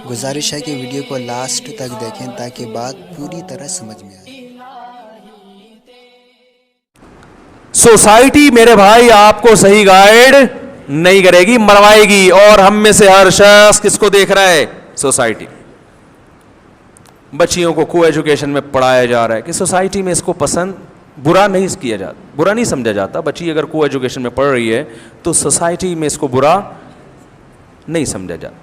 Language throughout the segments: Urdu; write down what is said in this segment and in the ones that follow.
گزارش ہے کہ ویڈیو کو لاسٹ تک دیکھیں تاکہ بات پوری طرح سمجھ میں آئے۔ سوسائٹی میرے بھائی آپ کو صحیح گائیڈ نہیں کرے گی، مروائے گی. اور ہم میں سے ہر شخص کس کو دیکھ رہا ہے؟ سوسائٹی. بچیوں کو کو ایجوکیشن میں پڑھایا جا رہا ہے کہ سوسائٹی میں اس کو پسند برا نہیں کیا جاتا، برا نہیں سمجھا جاتا. بچی اگر کو ایجوکیشن میں پڑھ رہی ہے تو سوسائٹی میں اس کو برا نہیں سمجھا جاتا.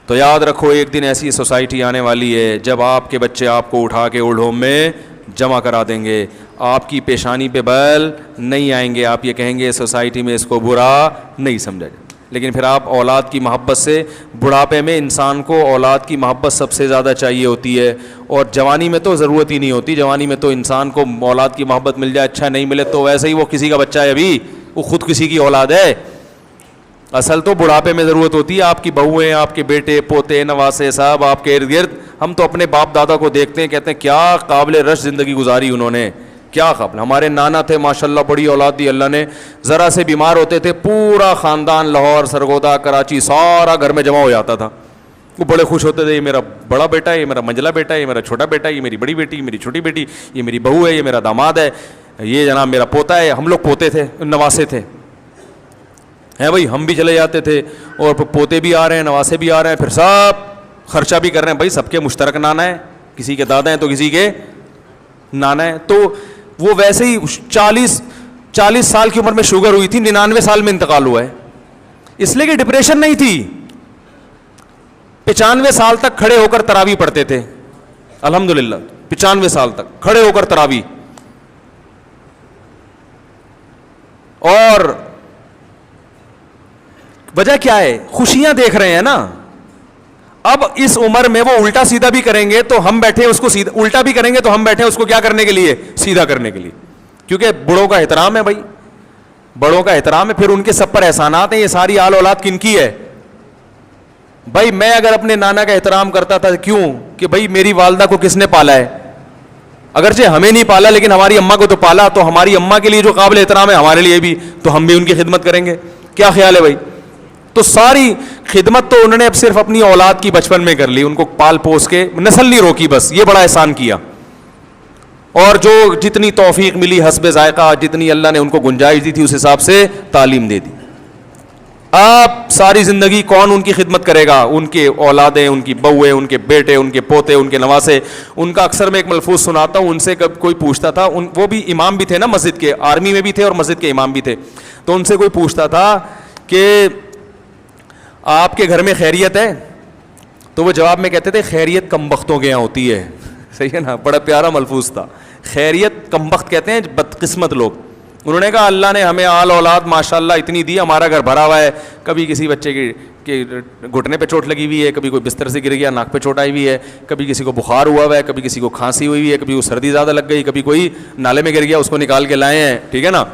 تو یاد رکھو ایک دن ایسی سوسائٹی آنے والی ہے جب آپ کے بچے آپ کو اٹھا کے اولڈ ہوم میں جمع کرا دیں گے. آپ کی پیشانی پہ بل نہیں آئیں گے، آپ یہ کہیں گے سوسائٹی میں اس کو برا نہیں سمجھا جاتا. لیکن پھر آپ اولاد کی محبت سے، بڑھاپے میں انسان کو اولاد کی محبت سب سے زیادہ چاہیے ہوتی ہے، اور جوانی میں تو ضرورت ہی نہیں ہوتی. جوانی میں تو انسان کو اولاد کی محبت مل جائے، اچھا نہیں ملے تو ویسے ہی وہ کسی کا بچہ ہے، ابھی وہ خود کسی کی اولاد ہے. اصل تو بڑھاپے میں ضرورت ہوتی ہے. آپ کی بہویں، آپ کے بیٹے، پوتے، نواسے صاحب آپ کے ارد گرد. ہم تو اپنے باپ دادا کو دیکھتے ہیں، کہتے ہیں کیا قابل رش زندگی گزاری انہوں نے، کیا قابل. ہمارے نانا تھے ماشاءاللہ، بڑی اولاد دی اللہ نے. ذرا سے بیمار ہوتے تھے پورا خاندان لاہور، سرگودا، کراچی سارا گھر میں جمع ہو جاتا تھا. وہ بڑے خوش ہوتے تھے، یہ میرا بڑا بیٹا ہے، یہ میرا منجلا بیٹا ہے، یہ میرا چھوٹا بیٹا ہے، یہ میری بڑی بیٹی، یہ میری چھوٹی بیٹی، یہ میری بہو ہے، یہ میرا داماد ہے، یہ جناب میرا پوتا ہے. ہم لوگ پوتے تھے، نواسے تھے ہیں بھائی. ہم بھی چلے جاتے تھے اور پوتے بھی آ رہے ہیں، نواسے بھی آ رہے ہیں، پھر سب خرچہ بھی کر رہے ہیں بھائی. سب کے مشترک نانا ہے، کسی کے دادا ہیں تو کسی کے نانا ہے. تو وہ ویسے ہی 40 سال کی عمر میں شوگر ہوئی تھی، 99 سال میں انتقال ہوا ہے. اس لیے کہ ڈپریشن نہیں تھی. 95 سال تک کھڑے ہو کر تراویح پڑھتے تھے الحمدللہ. 95 سال تک کھڑے ہو کر تراویح. اور وجہ کیا ہے؟ خوشیاں دیکھ رہے ہیں نا. اب اس عمر میں وہ الٹا سیدھا بھی کریں گے تو ہم بیٹھے اس کو سیدھا، الٹا بھی کریں گے تو ہم بیٹھے اس کو کیا کرنے کے لیے؟ سیدھا کرنے کے لیے. کیونکہ بڑوں کا احترام ہے بھائی، بڑوں کا احترام ہے. پھر ان کے سب پر احسانات ہیں. یہ ساری آل اولاد کن کی ہے بھائی؟ میں اگر اپنے نانا کا احترام کرتا تھا، کیوں؟ کہ بھائی میری والدہ کو کس نے پالا ہے؟ اگرچہ ہمیں نہیں پالا لیکن ہماری اماں کو تو پالا، تو ہماری اماں کے لیے جو قابل احترام ہے ہمارے لیے بھی، تو ہم بھی ان کی خدمت کریں گے. کیا خیال ہے بھائی؟ تو ساری خدمت تو انہوں نے اب صرف اپنی اولاد کی بچپن میں کر لی، ان کو پال پوس کے نسل نہیں روکی، بس یہ بڑا احسان کیا. اور جو جتنی توفیق ملی حسب ذائقہ، جتنی اللہ نے ان کو گنجائش دی تھی اس حساب سے تعلیم دے دی. اب ساری زندگی کون ان کی خدمت کرے گا؟ ان کے اولادیں، ان کی بہویں، ان کے بیٹے، ان کے پوتے، ان کے نواسے. ان کا اکثر میں ایک ملفوظ سناتا ہوں، ان سے کوئی پوچھتا تھا، وہ بھی امام بھی تھے نا مسجد کے، آرمی میں بھی تھے اور مسجد کے امام بھی تھے. تو ان سے کوئی پوچھتا تھا کہ آپ کے گھر میں خیریت ہے؟ تو وہ جواب میں کہتے تھے خیریت کم بختوں کے یہاں ہوتی ہے. صحیح ہے نا؟ بڑا پیارا ملفوظ تھا. خیریت کم بخت کہتے ہیں بدقسمت لوگ. انہوں نے کہا اللہ نے ہمیں آل اولاد ماشاءاللہ اتنی دی، ہمارا گھر بھرا ہوا ہے. کبھی کسی بچے کے گھٹنے پہ چوٹ لگی ہوئی ہے، کبھی کوئی بستر سے گر گیا، ناک پہ چوٹ آئی ہوئی ہے، کبھی کسی کو بخار ہوا ہوا ہے، کبھی کسی کو کھانسی ہوئی ہوئی ہے، کبھی وہ سردی زیادہ لگ گئی، کبھی کوئی نالے میں گر گیا اس کو نکال کے لائے ہیں. ٹھیک ہے نا؟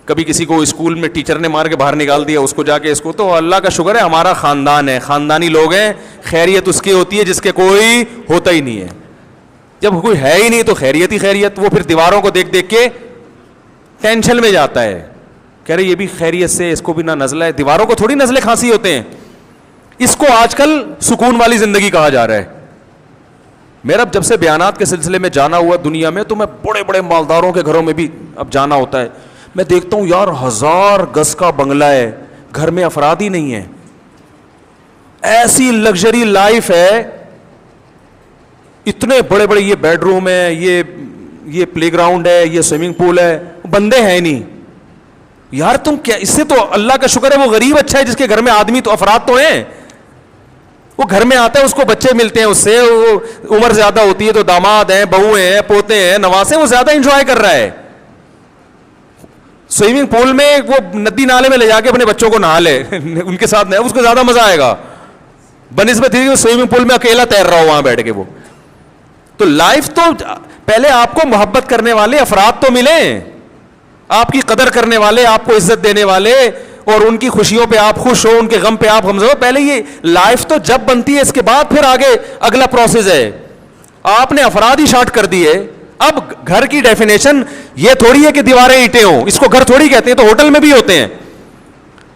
کبھی کسی کو اسکول میں ٹیچر نے مار کے باہر نکال دیا، اس کو جا کے اس کو. تو اللہ کا شکر ہے ہمارا خاندان ہے، خاندانی لوگ ہیں. خیریت اس کی ہوتی ہے جس کے کوئی ہوتا ہی نہیں ہے. جب کوئی ہے ہی نہیں تو خیریت ہی خیریت. وہ پھر دیواروں کو دیکھ دیکھ کے ٹینشن میں جاتا ہے، کہہ رہے یہ بھی خیریت سے، اس کو بھی نہ نزلہ ہے. دیواروں کو تھوڑی نزلے کھانسی ہوتے ہیں. اس کو آج کل سکون والی زندگی کہا جا رہا ہے. میرا جب سے بیانات کے سلسلے میں جانا ہوا دنیا میں، تو میں بڑے بڑے مالداروں کے گھروں میں بھی اب جانا ہوتا ہے. میں دیکھتا ہوں یار 1000 گز کا بنگلہ ہے، گھر میں افراد ہی نہیں ہے. ایسی لگژری لائف ہے، اتنے بڑے بڑے یہ بیڈ روم ہے، یہ پلے گراؤنڈ ہے، یہ سوئمنگ پول ہے، بندے ہیں نہیں. یار تم کیا، اس سے تو اللہ کا شکر ہے وہ غریب اچھا ہے جس کے گھر میں آدمی تو افراد تو ہیں. وہ گھر میں آتا ہے، اس کو بچے ملتے ہیں، اس سے وہ عمر زیادہ ہوتی ہے تو داماد ہیں، بہویں ہیں، پوتے ہیں، نواسے، وہ زیادہ انجوائے کر رہا ہے. سوئمنگ پول میں وہ ندی نالے میں لے جا کے اپنے بچوں کو نہا لے ان کے ساتھ، اس کو زیادہ مزہ آئے گا بنسبت ہی سوئمنگ پول میں اکیلا تیر رہا ہو وہاں بیٹھ کے. وہ تو لائف تو پہلے آپ کو محبت کرنے والے افراد تو ملیں، آپ کی قدر کرنے والے، آپ کو عزت دینے والے، اور ان کی خوشیوں پہ آپ خوش ہو، ان کے غم پہ آپ غمزدہ ہو. پہلے یہ لائف تو جب بنتی ہے اس کے بعد پھر آگے اگلا پروسیس ہے. آپ نے افراد ہی شارٹ کر دیے. اب گھر کی ڈیفینیشن یہ تھوڑی ہے کہ دیواریں اینٹیں ہوں، اس کو گھر تھوڑی کہتے ہیں. تو ہوٹل میں بھی ہوتے ہیں.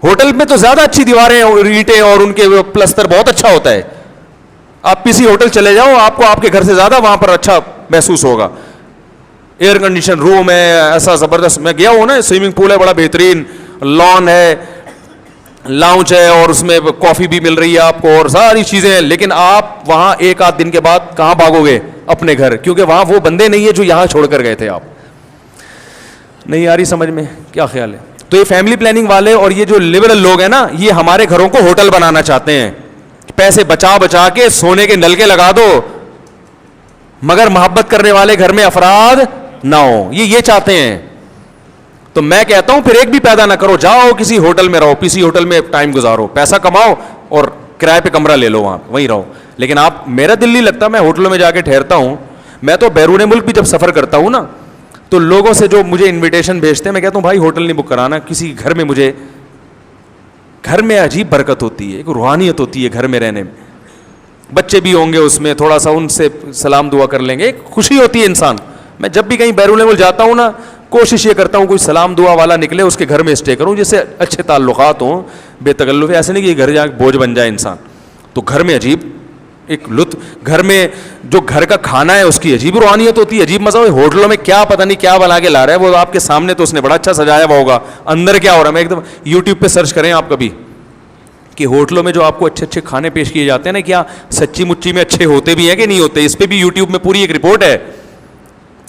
ہوٹل میں تو زیادہ اچھی دیواریں اور اینٹیں اور ان کے پلستر بہت اچھا ہوتا ہے. آپ کسی ہوٹل چلے جاؤ, آپ کو آپ کے گھر سے زیادہ وہاں پر اچھا محسوس ہوگا. ایئر کنڈیشن روم ہے ایسا زبردست, میں گیا ہوں نا, سوئمنگ پول ہے بڑا بہترین, لان ہے, لاؤنج ہے, اور اس میں کافی بھی مل رہی ہے آپ کو اور ساری چیزیں ہیں. لیکن آپ وہاں ایک آدھ دن کے بعد کہاں بھاگو گے اپنے گھر, کیونکہ وہاں وہ بندے نہیں ہے جو یہاں چھوڑ کر گئے تھے. آپ نہیں آ رہی سمجھ میں, کیا خیال ہے؟ تو یہ فیملی پلاننگ والے اور یہ جو لبرل لوگ ہیں نا, یہ ہمارے گھروں کو ہوٹل بنانا چاہتے ہیں. پیسے بچا بچا کے سونے کے نل کے لگا دو, مگر محبت کرنے والے گھر میں افراد نہ ہو, یہ چاہتے ہیں. تو میں کہتا ہوں پھر ایک بھی پیدا نہ کرو, جاؤ کسی ہوٹل میں رہو, کسی ہوٹل میں ٹائم گزارو, پیسہ کماؤ اور کرائے پہ کمرہ لے لو, وہاں وہیں رہو. لیکن آپ, میرا دل نہیں لگتا میں ہوٹلوں میں جا کے ٹھہرتا ہوں. میں تو بیرون ملک بھی جب سفر کرتا ہوں نا, تو لوگوں سے جو مجھے انویٹیشن بھیجتے ہیں, میں کہتا ہوں بھائی ہوٹل نہیں بک کرانا, کسی گھر میں مجھے, گھر میں عجیب برکت ہوتی ہے, ایک روحانیت ہوتی ہے گھر میں رہنے میں. بچے بھی ہوں گے اس میں, تھوڑا سا ان سے سلام دعا کر لیں گے, ایک خوشی ہوتی ہے انسان. میں جب بھی کہیں بیرون ملک جاتا ہوں نا, کوشش یہ کرتا ہوں کوئی سلام دعا والا نکلے اس کے گھر میں اسٹے کروں, جس سے اچھے تعلقات ہوں, بے تکلف. ایسے نہیں کہ گھر جا کے بوجھ بن جائے انسان. تو گھر میں عجیب ایک لطف, گھر میں جو گھر کا کھانا ہے اس کی عجیب روحانیت ہوتی ہے, عجیب مزہ. ہوٹلوں میں کیا پتہ نہیں کیا بنا کے لا رہا ہے, وہ آپ کے سامنے تو اس نے بڑا اچھا سجایا ہوا ہوگا, اندر کیا ہو رہا ہے. میں ایک دم یوٹیوب پہ سرچ کریں آپ کبھی کہ ہوٹلوں میں جو آپ کو اچھے اچھے کھانے پیش کیے جاتے ہیں نا, کیا سچی مچی میں اچھے ہوتے بھی ہیں کہ نہیں ہوتے. اس پہ بھی یوٹیوب میں پوری ایک رپورٹ ہے.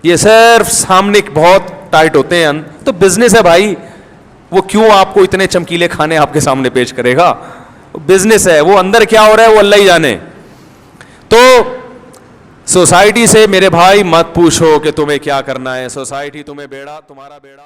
یہ صرف سامنے بہت ٹائٹ ہوتے ہیں, تو بزنس ہے بھائی, وہ کیوں آپ کو اتنے چمکیلے کھانے آپ کے سامنے پیش کرے گا. بزنس ہے, وہ اندر کیا ہو رہا ہے وہ اللہ ہی جانے. تو سوسائٹی سے میرے بھائی مت پوچھو کہ تمہیں کیا کرنا ہے, سوسائٹی تمہیں تمہارا بیڑا